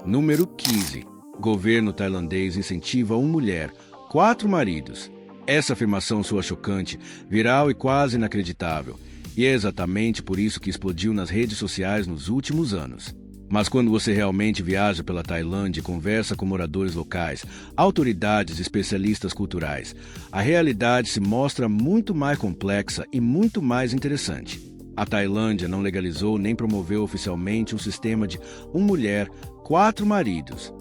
Número 15. Governo tailandês incentiva uma mulher, 4 maridos. Essa afirmação soa chocante, viral e quase inacreditável. E é exatamente por isso que explodiu nas redes sociais nos últimos anos. Mas quando você realmente viaja pela Tailândia e conversa com moradores locais, autoridades e especialistas culturais, a realidade se mostra muito mais complexa e muito mais interessante. A Tailândia não legalizou nem promoveu oficialmente um sistema de uma mulher, 4 maridos.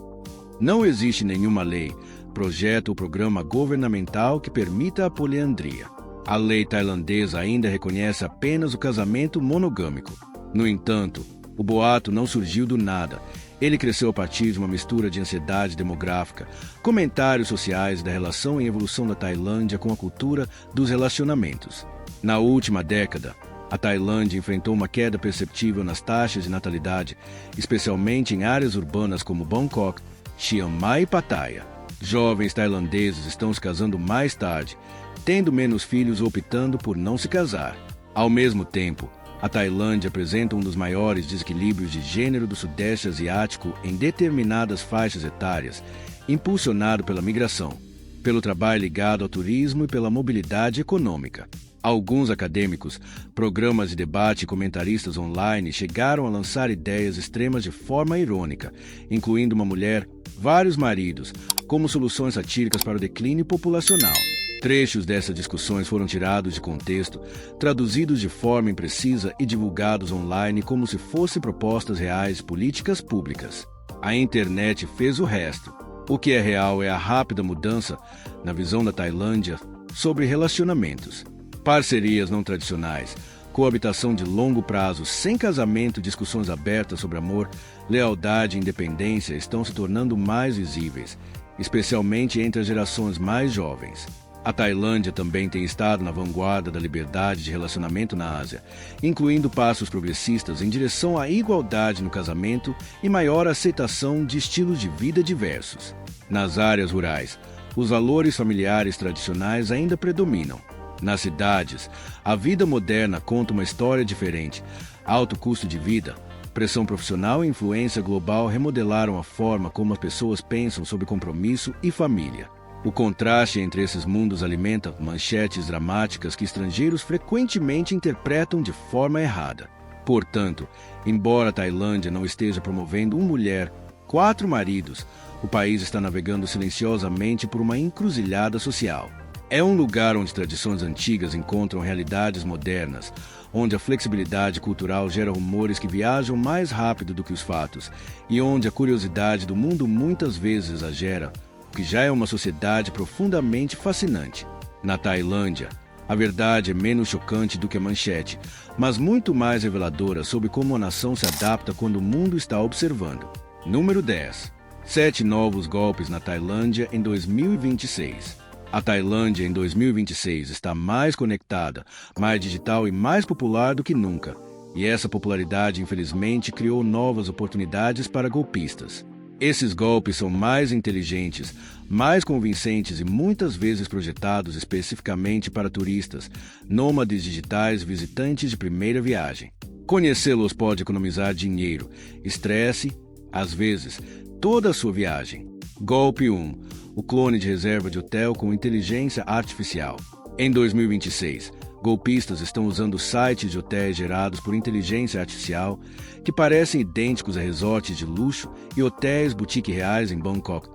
Não existe nenhuma lei, projeto ou programa governamental que permita a poliandria. A lei tailandesa ainda reconhece apenas o casamento monogâmico. No entanto, o boato não surgiu do nada. Ele cresceu a partir de uma mistura de ansiedade demográfica, comentários sociais e da relação em evolução da Tailândia com a cultura dos relacionamentos. Na última década, a Tailândia enfrentou uma queda perceptível nas taxas de natalidade, especialmente em áreas urbanas como Bangkok, Chiang Mai e Pattaya. Jovens tailandeses estão se casando mais tarde, tendo menos filhos ou optando por não se casar. Ao mesmo tempo, a Tailândia apresenta um dos maiores desequilíbrios de gênero do Sudeste Asiático em determinadas faixas etárias, impulsionado pela migração, pelo trabalho ligado ao turismo e pela mobilidade econômica. Alguns acadêmicos, programas de debate e comentaristas online chegaram a lançar ideias extremas de forma irônica, incluindo uma mulher, vários maridos, como soluções satíricas para o declínio populacional. Trechos dessas discussões foram tirados de contexto, traduzidos de forma imprecisa e divulgados online como se fossem propostas reais políticas públicas. A internet fez o resto. O que é real é a rápida mudança na visão da Tailândia sobre relacionamentos. Parcerias não tradicionais, coabitação de longo prazo, sem casamento e discussões abertas sobre amor, lealdade e independência estão se tornando mais visíveis, especialmente entre as gerações mais jovens. A Tailândia também tem estado na vanguarda da liberdade de relacionamento na Ásia, incluindo passos progressistas em direção à igualdade no casamento e maior aceitação de estilos de vida diversos. Nas áreas rurais, os valores familiares tradicionais ainda predominam. Nas cidades, a vida moderna conta uma história diferente. Alto custo de vida, pressão profissional e influência global remodelaram a forma como as pessoas pensam sobre compromisso e família. O contraste entre esses mundos alimenta manchetes dramáticas que estrangeiros frequentemente interpretam de forma errada. Portanto, embora a Tailândia não esteja promovendo uma mulher, 4 maridos, o país está navegando silenciosamente por uma encruzilhada social. É um lugar onde tradições antigas encontram realidades modernas, onde a flexibilidade cultural gera rumores que viajam mais rápido do que os fatos, e onde a curiosidade do mundo muitas vezes exagera, que já é uma sociedade profundamente fascinante. Na Tailândia, a verdade é menos chocante do que a manchete, mas muito mais reveladora sobre como a nação se adapta quando o mundo está observando. Número 10. 7 novos golpes na Tailândia em 2026. A Tailândia em 2026 está mais conectada, mais digital e mais popular do que nunca. E essa popularidade, infelizmente, criou novas oportunidades para golpistas. Esses golpes são mais inteligentes, mais convincentes e muitas vezes projetados especificamente para turistas, nômades digitais, visitantes de primeira viagem. Conhecê-los pode economizar dinheiro, estresse, às vezes, toda a sua viagem. Golpe 1. O clone de reserva de hotel com inteligência artificial. Em 2026, golpistas estão usando sites de hotéis gerados por inteligência artificial que parecem idênticos a resorts de luxo e hotéis boutique reais em Bangkok,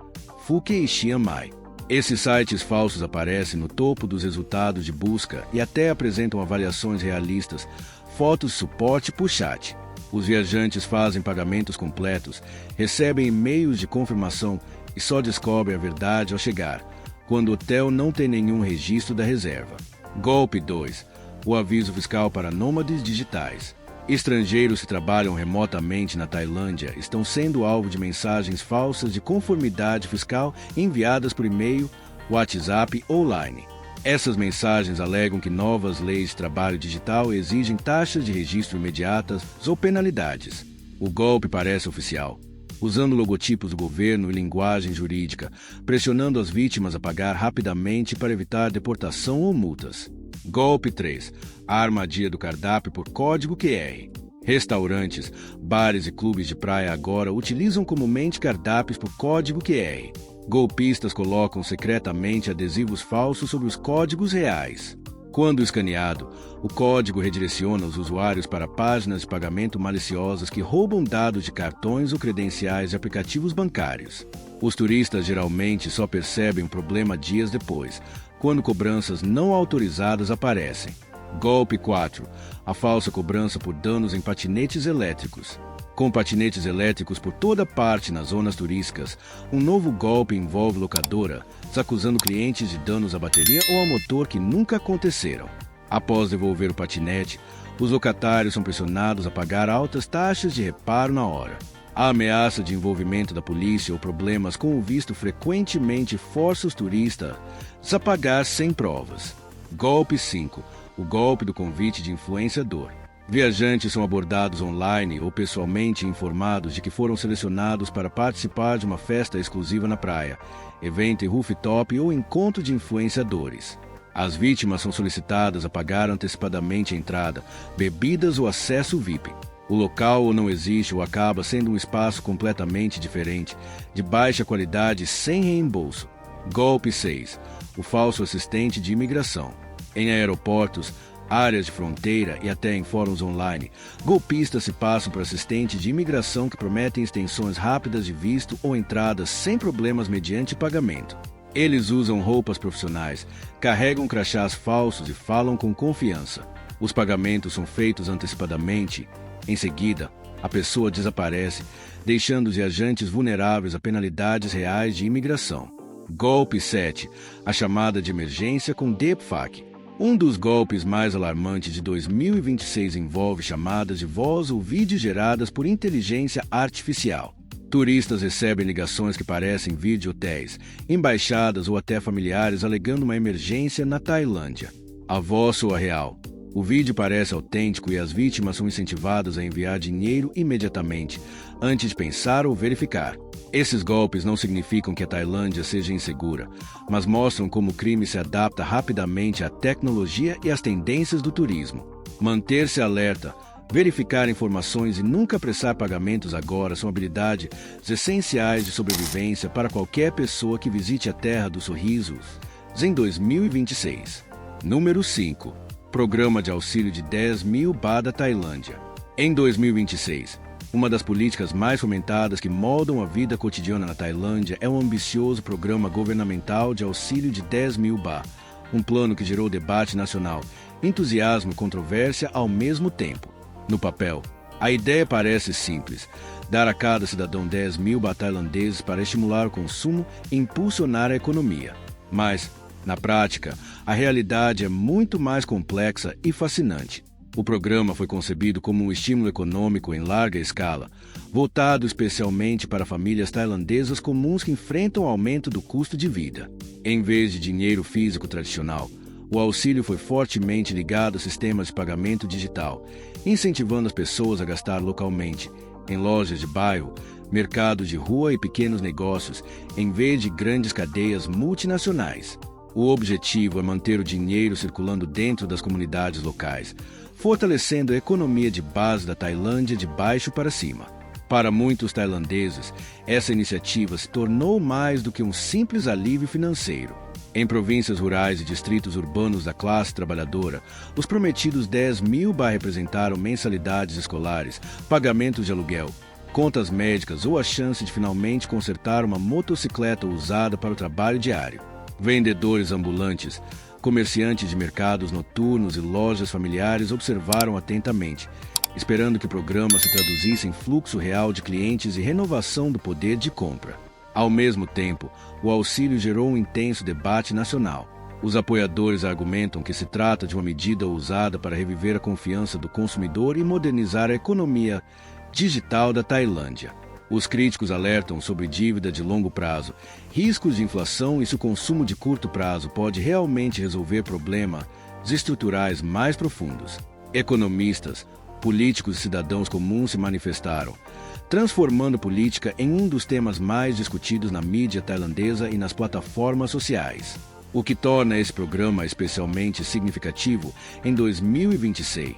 Phuket e Chiang Mai. Esses sites falsos aparecem no topo dos resultados de busca e até apresentam avaliações realistas, fotos de suporte por chat. Os viajantes fazem pagamentos completos, recebem e-mails de confirmação e só descobrem a verdade ao chegar, quando o hotel não tem nenhum registro da reserva. Golpe 2. O aviso fiscal para nômades digitais. Estrangeiros que trabalham remotamente na Tailândia estão sendo alvo de mensagens falsas de conformidade fiscal enviadas por e-mail, WhatsApp ou Line. Essas mensagens alegam que novas leis de trabalho digital exigem taxas de registro imediatas ou penalidades. O golpe parece oficial, usando logotipos do governo e linguagem jurídica, pressionando as vítimas a pagar rapidamente para evitar deportação ou multas. Golpe 3. A armadilha do cardápio por código QR. Restaurantes, bares e clubes de praia agora utilizam comumente cardápios por código QR. Golpistas colocam secretamente adesivos falsos sobre os códigos reais. Quando escaneado, o código redireciona os usuários para páginas de pagamento maliciosas que roubam dados de cartões ou credenciais de aplicativos bancários. Os turistas geralmente só percebem o problema dias depois, quando cobranças não autorizadas aparecem. Golpe 4. A falsa cobrança por danos em patinetes elétricos. Com patinetes elétricos por toda parte nas zonas turísticas, um novo golpe envolve locadora, acusando clientes de danos à bateria ou ao motor que nunca aconteceram. Após devolver o patinete, os locatários são pressionados a pagar altas taxas de reparo na hora. A ameaça de envolvimento da polícia ou problemas com o visto frequentemente força os turistas a pagar sem provas. Golpe 5. O golpe do convite de influenciador. Viajantes são abordados online ou pessoalmente informados de que foram selecionados para participar de uma festa exclusiva na praia, evento em rooftop ou encontro de influenciadores. As vítimas são solicitadas a pagar antecipadamente a entrada, bebidas ou acesso VIP. O local ou não existe ou acaba sendo um espaço completamente diferente, de baixa qualidade sem reembolso. Golpe 6. O falso assistente de imigração. Em aeroportos, áreas de fronteira e até em fóruns online, golpistas se passam por assistentes de imigração que prometem extensões rápidas de visto ou entradas sem problemas mediante pagamento. Eles usam roupas profissionais, carregam crachás falsos e falam com confiança. Os pagamentos são feitos antecipadamente. Em seguida, a pessoa desaparece, deixando os viajantes vulneráveis a penalidades reais de imigração. Golpe 7. A chamada de emergência com deepfake. Um dos golpes mais alarmantes de 2026 envolve chamadas de voz ou vídeo geradas por inteligência artificial. Turistas recebem ligações que parecem vir de hotéis, embaixadas ou até familiares alegando uma emergência na Tailândia. A voz soa real. O vídeo parece autêntico e as vítimas são incentivadas a enviar dinheiro imediatamente, antes de pensar ou verificar. Esses golpes não significam que a Tailândia seja insegura, mas mostram como o crime se adapta rapidamente à tecnologia e às tendências do turismo. Manter-se alerta, verificar informações e nunca apressar pagamentos agora são habilidades essenciais de sobrevivência para qualquer pessoa que visite a Terra dos Sorrisos em 2026. Número 5. Programa de auxílio de 10 mil baht da Tailândia. Em 2026, uma das políticas mais fomentadas que moldam a vida cotidiana na Tailândia é um ambicioso programa governamental de auxílio de 10 mil baht, um plano que gerou debate nacional, entusiasmo e controvérsia ao mesmo tempo. No papel, a ideia parece simples: dar a cada cidadão 10 mil baht tailandeses para estimular o consumo e impulsionar a economia. Mas, na prática, a realidade é muito mais complexa e fascinante. O programa foi concebido como um estímulo econômico em larga escala, voltado especialmente para famílias tailandesas comuns que enfrentam o aumento do custo de vida. Em vez de dinheiro físico tradicional, o auxílio foi fortemente ligado a sistemas de pagamento digital, incentivando as pessoas a gastar localmente, em lojas de bairro, mercados de rua e pequenos negócios, em vez de grandes cadeias multinacionais. O objetivo é manter o dinheiro circulando dentro das comunidades locais, fortalecendo a economia de base da Tailândia de baixo para cima. Para muitos tailandeses, essa iniciativa se tornou mais do que um simples alívio financeiro. Em províncias rurais e distritos urbanos da classe trabalhadora, os prometidos 10 mil baht representaram mensalidades escolares, pagamentos de aluguel, contas médicas ou a chance de finalmente consertar uma motocicleta usada para o trabalho diário. Vendedores ambulantes, comerciantes de mercados noturnos e lojas familiares observaram atentamente, esperando que o programa se traduzisse em fluxo real de clientes e renovação do poder de compra. Ao mesmo tempo, o auxílio gerou um intenso debate nacional. Os apoiadores argumentam que se trata de uma medida usada para reviver a confiança do consumidor e modernizar a economia digital da Tailândia. Os críticos alertam sobre dívida de longo prazo, riscos de inflação e se o consumo de curto prazo pode realmente resolver problemas estruturais mais profundos. Economistas, políticos e cidadãos comuns se manifestaram, transformando a política em um dos temas mais discutidos na mídia tailandesa e nas plataformas sociais. O que torna esse programa especialmente significativo em 2026.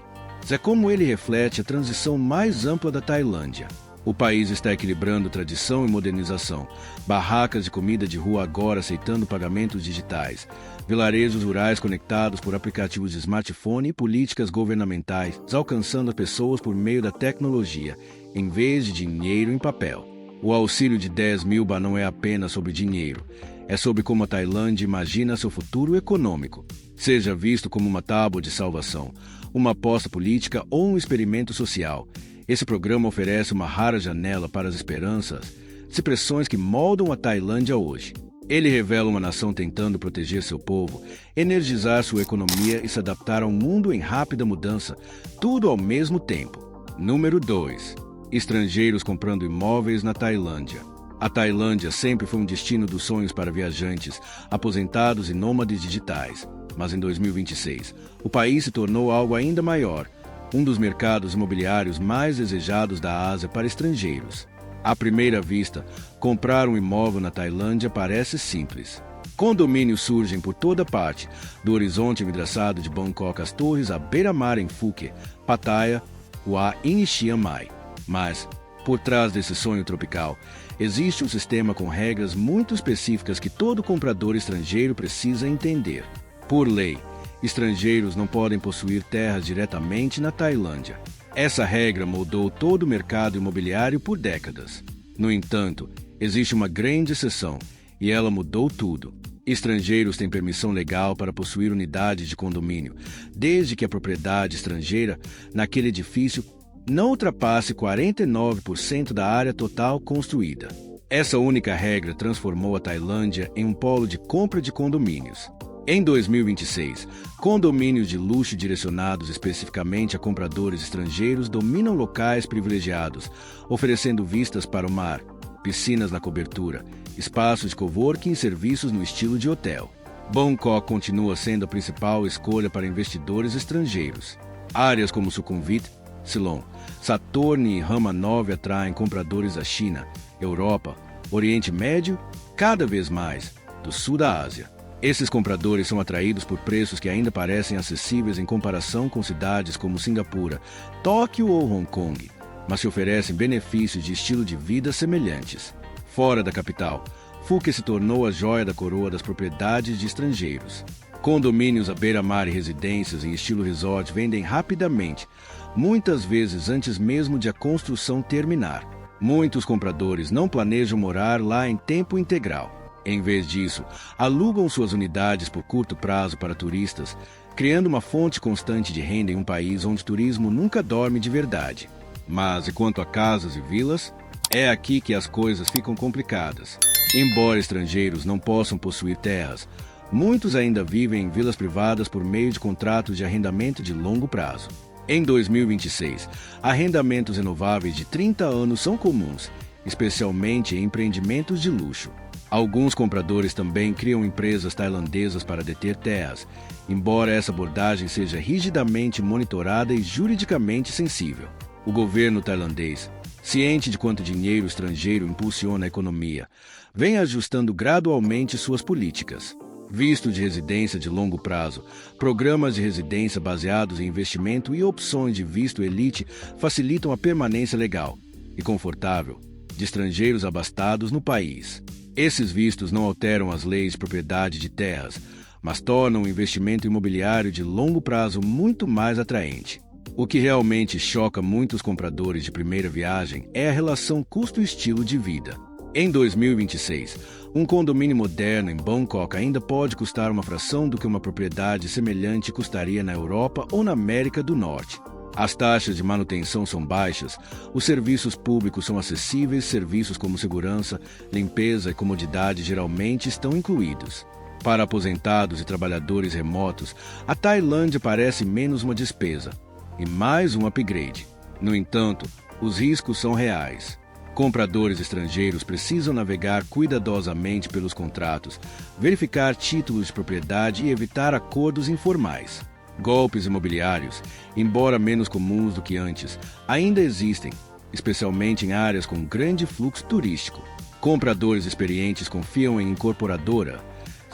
é como ele reflete a transição mais ampla da Tailândia. O país está equilibrando tradição e modernização. Barracas de comida de rua agora aceitando pagamentos digitais. Vilarejos rurais conectados por aplicativos de smartphone e políticas governamentais alcançando as pessoas por meio da tecnologia, em vez de dinheiro em papel. O auxílio de 10 mil baht não é apenas sobre dinheiro. É sobre como a Tailândia imagina seu futuro econômico. Seja visto como uma tábua de salvação, uma aposta política ou um experimento social. Esse programa oferece uma rara janela para as esperanças, expressões que moldam a Tailândia hoje. Ele revela uma nação tentando proteger seu povo, energizar sua economia e se adaptar a um mundo em rápida mudança, tudo ao mesmo tempo. Número 2. Estrangeiros comprando imóveis na Tailândia. A Tailândia sempre foi um destino dos sonhos para viajantes, aposentados e nômades digitais. Mas em 2026, o país se tornou algo ainda maior, um dos mercados imobiliários mais desejados da Ásia para estrangeiros. À primeira vista, comprar um imóvel na Tailândia parece simples. Condomínios surgem por toda parte, do horizonte envidraçado de Bangkok às torres à beira-mar em Phuket, Pattaya, Hua e Chiang Mai. Mas, por trás desse sonho tropical, existe um sistema com regras muito específicas que todo comprador estrangeiro precisa entender. Por lei, estrangeiros não podem possuir terras diretamente na Tailândia. Essa regra moldou todo o mercado imobiliário por décadas. No entanto, existe uma grande exceção, e ela mudou tudo. Estrangeiros têm permissão legal para possuir unidades de condomínio, desde que a propriedade estrangeira naquele edifício não ultrapasse 49% da área total construída. Essa única regra transformou a Tailândia em um polo de compra de condomínios. Em 2026, condomínios de luxo direcionados especificamente a compradores estrangeiros dominam locais privilegiados, oferecendo vistas para o mar, piscinas na cobertura, espaços de coworking e serviços no estilo de hotel. Bangkok continua sendo a principal escolha para investidores estrangeiros. Áreas como Sukhumvit, Silom, Satorni e Rama 9 atraem compradores da China, Europa, Oriente Médio, cada vez mais, do sul da Ásia. Esses compradores são atraídos por preços que ainda parecem acessíveis em comparação com cidades como Singapura, Tóquio ou Hong Kong, mas se oferecem benefícios de estilo de vida semelhantes. Fora da capital, Phuket se tornou a joia da coroa das propriedades de estrangeiros. Condomínios à beira-mar e residências em estilo resort vendem rapidamente, muitas vezes antes mesmo de a construção terminar. Muitos compradores não planejam morar lá em tempo integral. Em vez disso, alugam suas unidades por curto prazo para turistas, criando uma fonte constante de renda em um país onde o turismo nunca dorme de verdade. Mas, e quanto a casas e vilas? É aqui que as coisas ficam complicadas. Embora estrangeiros não possam possuir terras, muitos ainda vivem em vilas privadas por meio de contratos de arrendamento de longo prazo. Em 2026, arrendamentos renováveis de 30 anos são comuns, especialmente em empreendimentos de luxo. Alguns compradores também criam empresas tailandesas para deter terras, embora essa abordagem seja rigidamente monitorada e juridicamente sensível. O governo tailandês, ciente de quanto dinheiro estrangeiro impulsiona a economia, vem ajustando gradualmente suas políticas. Visto de residência de longo prazo, programas de residência baseados em investimento e opções de visto elite facilitam a permanência legal e confortável de estrangeiros abastados no país. Esses vistos não alteram as leis de propriedade de terras, mas tornam o investimento imobiliário de longo prazo muito mais atraente. O que realmente choca muitos compradores de primeira viagem é a relação custo-estilo de vida. Em 2026, um condomínio moderno em Bangkok ainda pode custar uma fração do que uma propriedade semelhante custaria na Europa ou na América do Norte. As taxas de manutenção são baixas, os serviços públicos são acessíveis, serviços como segurança, limpeza e comodidade geralmente estão incluídos. Para aposentados e trabalhadores remotos, a Tailândia parece menos uma despesa e mais um upgrade. No entanto, os riscos são reais. Compradores estrangeiros precisam navegar cuidadosamente pelos contratos, verificar títulos de propriedade e evitar acordos informais. Golpes imobiliários, embora menos comuns do que antes, ainda existem, especialmente em áreas com grande fluxo turístico. Compradores experientes confiam em incorporadora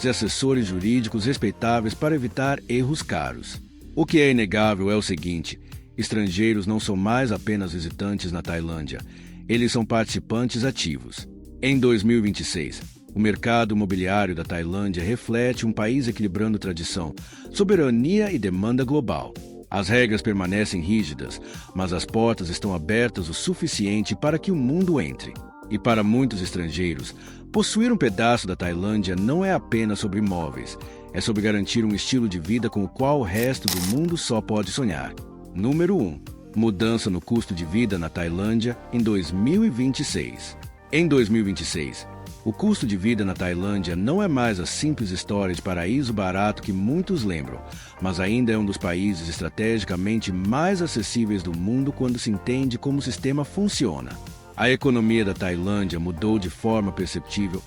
e assessores jurídicos respeitáveis para evitar erros caros. O que é inegável é o seguinte: Estrangeiros não são mais apenas visitantes na Tailândia, eles são participantes ativos. Em 2026, o mercado imobiliário da Tailândia reflete um país equilibrando tradição, soberania e demanda global. As regras permanecem rígidas, mas as portas estão abertas o suficiente para que o mundo entre. E para muitos estrangeiros, possuir um pedaço da Tailândia não é apenas sobre imóveis, é sobre garantir um estilo de vida com o qual o resto do mundo só pode sonhar. Número 1. Mudança no custo de vida na Tailândia em 2026. Em 2026, o custo de vida na Tailândia não é mais a simples história de paraíso barato que muitos lembram, mas ainda é um dos países estrategicamente mais acessíveis do mundo quando se entende como o sistema funciona. A economia da Tailândia mudou de forma perceptível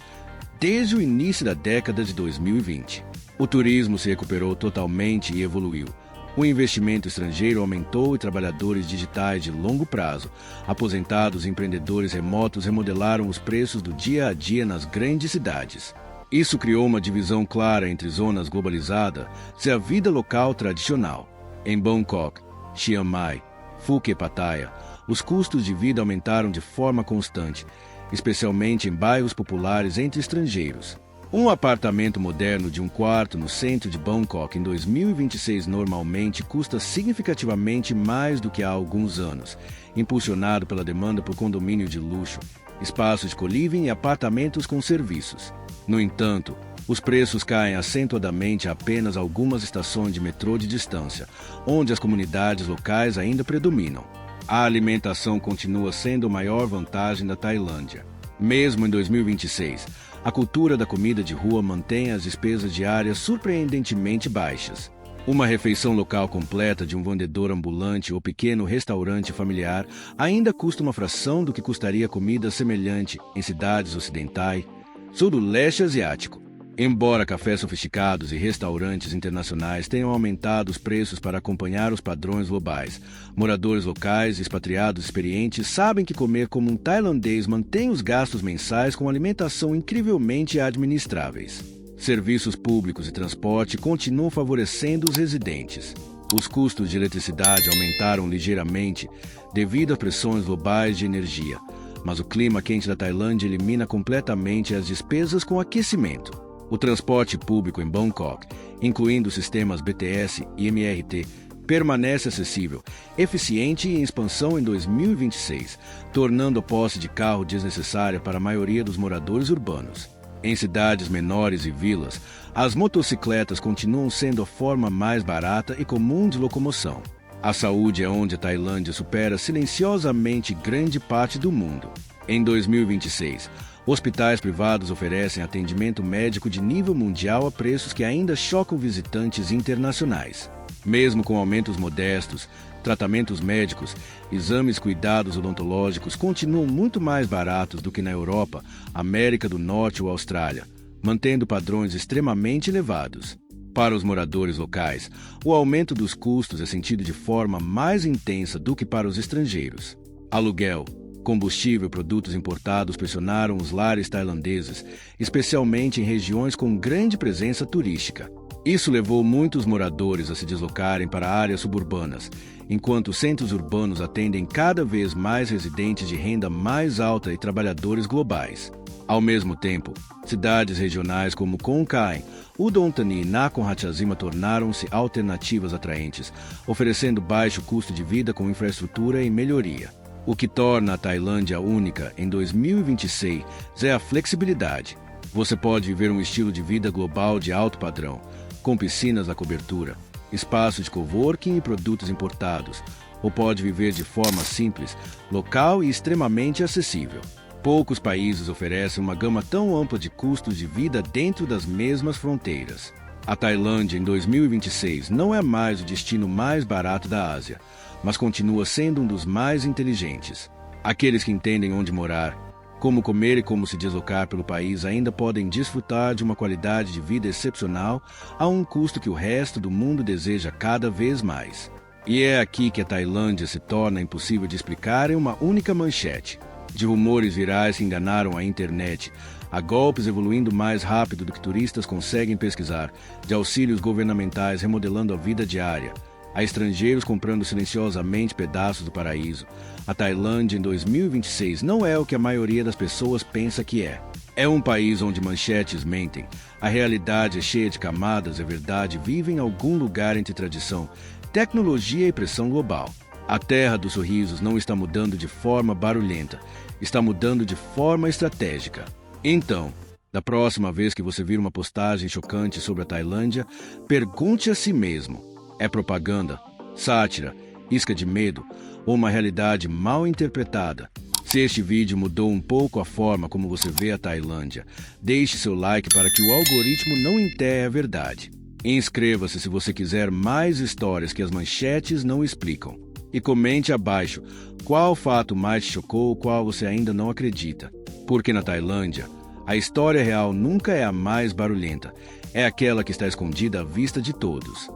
desde o início da década de 2020. O turismo se recuperou totalmente e evoluiu. O investimento estrangeiro aumentou e trabalhadores digitais de longo prazo, aposentados e empreendedores remotos remodelaram os preços do dia a dia nas grandes cidades. Isso criou uma divisão clara entre zonas globalizadas e a vida local tradicional. Em Bangkok, Chiang Mai, Phuket e Pattaya, os custos de vida aumentaram de forma constante, especialmente em bairros populares entre estrangeiros. Um apartamento moderno de um quarto no centro de Bangkok em 2026 normalmente custa significativamente mais do que há alguns anos, impulsionado pela demanda por condomínio de luxo, espaços de co-living e apartamentos com serviços. No entanto, os preços caem acentuadamente a apenas algumas estações de metrô de distância, onde as comunidades locais ainda predominam. A alimentação continua sendo a maior vantagem da Tailândia. Mesmo em 2026, a cultura da comida de rua mantém as despesas diárias surpreendentemente baixas. Uma refeição local completa de um vendedor ambulante ou pequeno restaurante familiar ainda custa uma fração do que custaria comida semelhante em cidades ocidentais, sul do leste asiático. Embora cafés sofisticados e restaurantes internacionais tenham aumentado os preços para acompanhar os padrões globais, moradores locais e expatriados experientes sabem que comer como um tailandês mantém os gastos mensais com alimentação incrivelmente administráveis. Serviços públicos e transporte continuam favorecendo os residentes. Os custos de eletricidade aumentaram ligeiramente devido a pressões globais de energia, mas o clima quente da Tailândia elimina completamente as despesas com aquecimento. O transporte público em Bangkok, incluindo os sistemas BTS e MRT, permanece acessível, eficiente e em expansão em 2026, tornando a posse de carro desnecessária para a maioria dos moradores urbanos. Em cidades menores e vilas, as motocicletas continuam sendo a forma mais barata e comum de locomoção. A saúde é onde a Tailândia supera silenciosamente grande parte do mundo. Em 2026, hospitais privados oferecem atendimento médico de nível mundial a preços que ainda chocam visitantes internacionais. Mesmo com aumentos modestos, tratamentos médicos, exames e cuidados odontológicos continuam muito mais baratos do que na Europa, América do Norte ou Austrália, mantendo padrões extremamente elevados. Para os moradores locais, o aumento dos custos é sentido de forma mais intensa do que para os estrangeiros. Aluguel, combustível e produtos importados pressionaram os lares tailandeses, especialmente em regiões com grande presença turística. Isso levou muitos moradores a se deslocarem para áreas suburbanas, enquanto os centros urbanos atendem cada vez mais residentes de renda mais alta e trabalhadores globais. Ao mesmo tempo, cidades regionais como Khon Kaen, Udon Thani e Nakhon Ratchasima tornaram-se alternativas atraentes, oferecendo baixo custo de vida com infraestrutura e melhoria. O que torna a Tailândia única em 2026 é a flexibilidade. Você pode viver um estilo de vida global de alto padrão, com piscinas à cobertura, espaço de coworking e produtos importados, ou pode viver de forma simples, local e extremamente acessível. Poucos países oferecem uma gama tão ampla de custos de vida dentro das mesmas fronteiras. A Tailândia em 2026 não é mais o destino mais barato da Ásia, mas continua sendo um dos mais inteligentes. Aqueles que entendem onde morar, como comer e como se deslocar pelo país ainda podem desfrutar de uma qualidade de vida excepcional a um custo que o resto do mundo deseja cada vez mais. E é aqui que a Tailândia se torna impossível de explicar em uma única manchete. De rumores virais que enganaram a internet, a golpes evoluindo mais rápido do que turistas conseguem pesquisar, de auxílios governamentais remodelando a vida diária, Há estrangeiros comprando silenciosamente pedaços do paraíso. A Tailândia em 2026 não é o que a maioria das pessoas pensa que é. É um país onde manchetes mentem. A realidade é cheia de camadas e a verdade vive em algum lugar entre tradição, tecnologia e pressão global. A terra dos sorrisos não está mudando de forma barulhenta, está mudando de forma estratégica. Então, da próxima vez que você vir uma postagem chocante sobre a Tailândia, pergunte a si mesmo: é propaganda, sátira, isca de medo ou uma realidade mal interpretada? Se este vídeo mudou um pouco a forma como você vê a Tailândia, deixe seu like para que o algoritmo não enterre a verdade. Inscreva-se se você quiser mais histórias que as manchetes não explicam. E comente abaixo qual fato mais te chocou ou qual você ainda não acredita. Porque na Tailândia, a história real nunca é a mais barulhenta, é aquela que está escondida à vista de todos.